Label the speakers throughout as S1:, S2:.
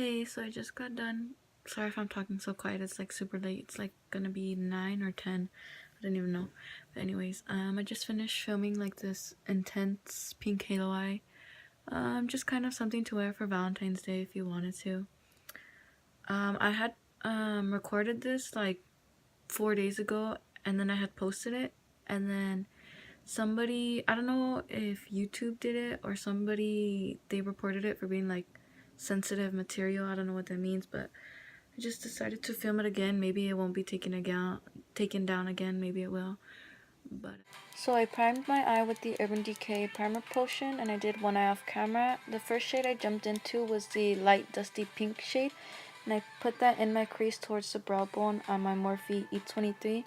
S1: Hey, so I just got done. Sorry if I'm talking so quiet. It's like super late. It's like gonna be 9 or 10. I don't even know. But anyways, I just finished filming like this intense pink halo eye. Just kind of something to wear for Valentine's Day if you wanted to. I had recorded this like 4 days ago, and then I had posted it, and then somebody, I don't know if YouTube did it or somebody, they reported it for being like sensitive material. I don't know what that means, but I just decided to film it again. Maybe it won't be taken down again. Maybe it will. But so I primed my eye with the Urban Decay primer potion, and I did one eye off camera. The first shade I jumped into was the light dusty pink shade, and I put that in my crease towards the brow bone on my Morphe E23.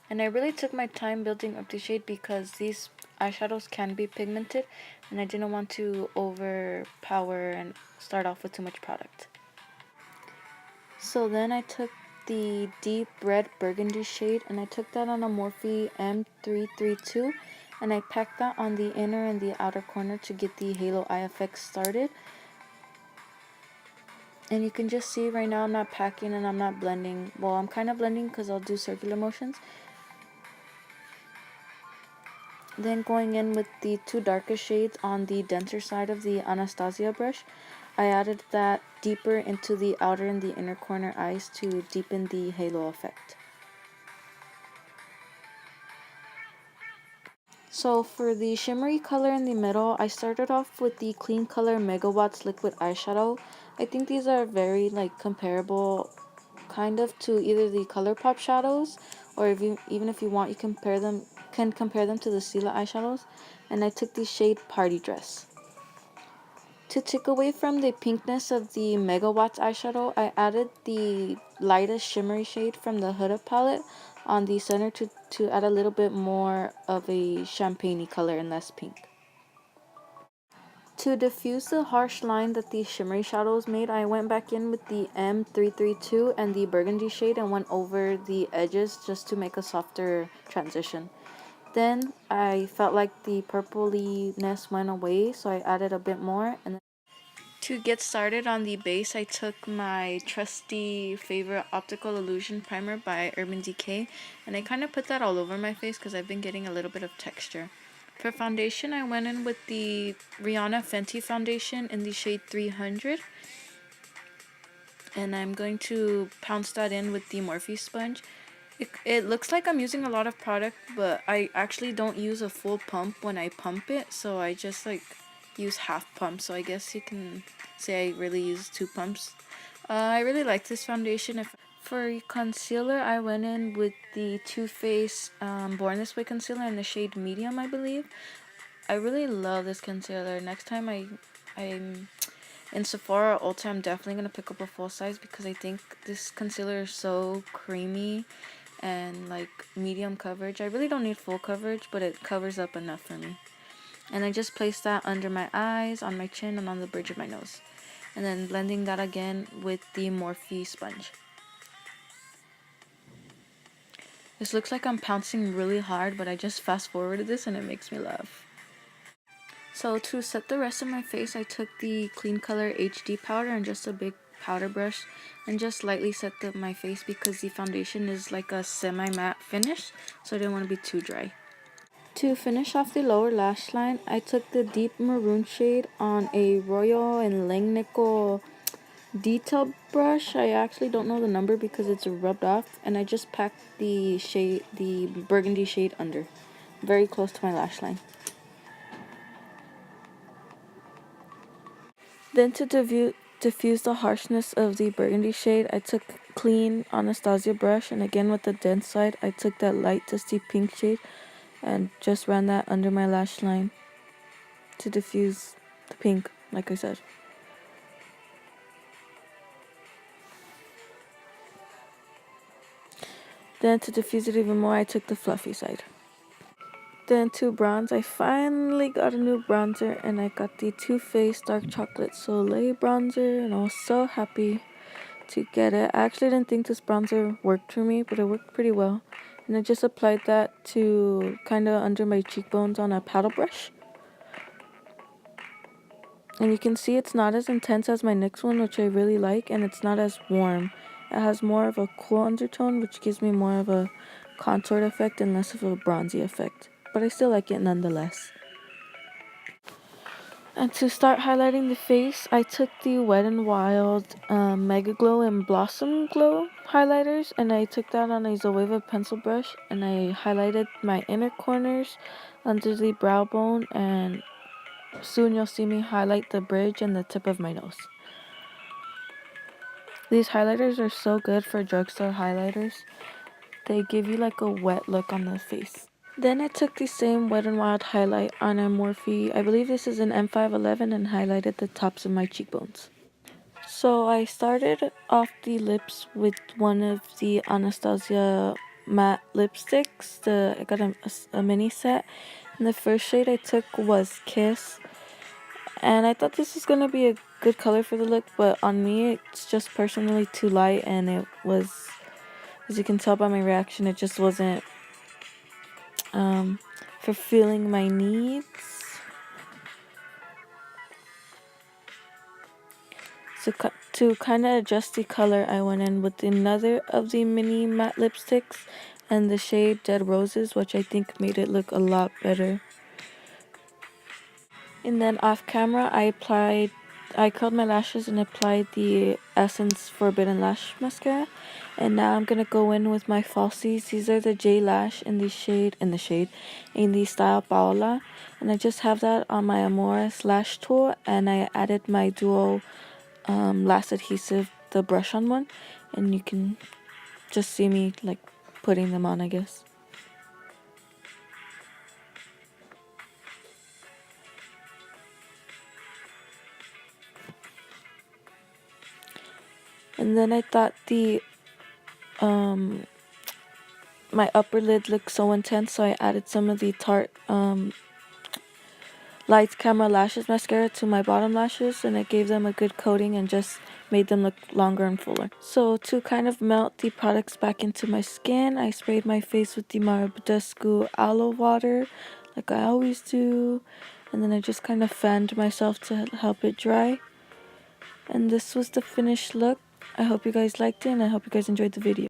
S1: And I really took my time building up the shade because these eyeshadows can be pigmented, and I didn't want to overpower and start off with too much product. So then I took the deep red burgundy shade, and I took that on a Morphe M332, and I packed that on the inner and the outer corner to get the halo eye effect started. And you can just see right now I'm not packing and I'm not blending. Well, I'm kind of blending because I'll do circular motions. Then going in with the two darker shades on the denser side of the Anastasia brush, I added that deeper into the outer and the inner corner eyes to deepen the halo effect. So for the shimmery color in the middle, I started off with the Clean Color Megawatts Liquid Eyeshadow. I think these are very like comparable kind of to either the ColourPop shadows, or even if you want, you can compare them to the Stila eyeshadows. And I took the shade Party Dress. To take away from the pinkness of the Megawatts eyeshadow, I added the lightest shimmery shade from the Huda palette on the center to add a little bit more of a champagne-y color and less pink. To diffuse the harsh line that the shimmery shadows made, I went back in with the M332 and the burgundy shade and went over the edges just to make a softer transition. Then I felt like the purpliness went away, so I added a bit more. And to get started on the base, I took my trusty favorite Optical Illusion Primer by Urban Decay, and I kind of put that all over my face because I've been getting a little bit of texture. For foundation, I went in with the Rihanna Fenty foundation in the shade 300, and I'm going to pounce that in with the Morphe sponge. It looks like I'm using a lot of product, but I actually don't use a full pump when I pump it, so I just like use half pump. So I guess you can say I really use 2 pumps. I really like this foundation. For concealer, I went in with the Too Faced Born This Way concealer in the shade medium, I believe. I really love this concealer. Next time I'm in Sephora or Ulta, I'm definitely gonna pick up a full size because I think this concealer is so creamy and like medium coverage. I really don't need full coverage, but it covers up enough for me. And I just placed that under my eyes, on my chin, and on the bridge of my nose. And then blending that again with the Morphe sponge. This looks like I'm pouncing really hard, but I just fast forwarded this and it makes me laugh. So to set the rest of my face, I took the Clean Color HD powder and just a big powder brush and just lightly set my face because the foundation is like a semi-matte finish, so I didn't want to be too dry. To finish off the lower lash line, I took the deep maroon shade on a Royal and Langnickel detail brush. I actually don't know the number because it's rubbed off, and I just packed the burgundy shade under, very close to my lash line. Then to diffuse the harshness of the burgundy shade, I took clean Anastasia brush, and again with the dense side, I took that light dusty pink shade and just ran that under my lash line to diffuse the pink, like I said. Then to diffuse it even more, I took the fluffy side. Then to bronze, I finally got a new bronzer, and I got the Too Faced Dark Chocolate Soleil bronzer, and I was so happy to get it. I actually didn't think this bronzer worked for me, but it worked pretty well. And I just applied that to kind of under my cheekbones on a paddle brush. And you can see it's not as intense as my NYX one, which I really like, and it's not as warm. It has more of a cool undertone, which gives me more of a contoured effect and less of a bronzy effect. But I still like it nonetheless. And to start highlighting the face, I took the Wet n Wild Mega Glow and Blossom Glow highlighters, and I took that on a Zoeva pencil brush, and I highlighted my inner corners under the brow bone, and soon you'll see me highlight the bridge and the tip of my nose. These highlighters are so good for drugstore highlighters. They give you like a wet look on the face. Then I took the same Wet n Wild highlight on a Morphe, I believe this is an M511, and highlighted the tops of my cheekbones. So I started off the lips with one of the Anastasia matte lipsticks. I got a mini set, and the first shade I took was Kiss. And I thought this was going to be a good color for the look, but on me it's just personally too light, and it was, as you can tell by my reaction, it just wasn't fulfilling my needs. So to kind of adjust the color, I went in with another of the mini matte lipsticks and the shade Dead Roses, which I think made it look a lot better. And then off camera, I curled my lashes and applied the Essence Forbidden Lash Mascara. And now I'm gonna go in with my falsies. These are the J Lash in the style Paola. And I just have that on my Amoris lash tool, and I added my duo lash adhesive, the brush on one, and you can just see me like putting them on, I guess. And then I thought my upper lid looked so intense, so I added some of the Tarte Lights Camera Lashes mascara to my bottom lashes, and it gave them a good coating and just made them look longer and fuller. So to kind of melt the products back into my skin, I sprayed my face with the Marbedescu Aloe Water like I always do, and then I just kind of fanned myself to help it dry. And this was the finished look. I hope you guys liked it, and I hope you guys enjoyed the video.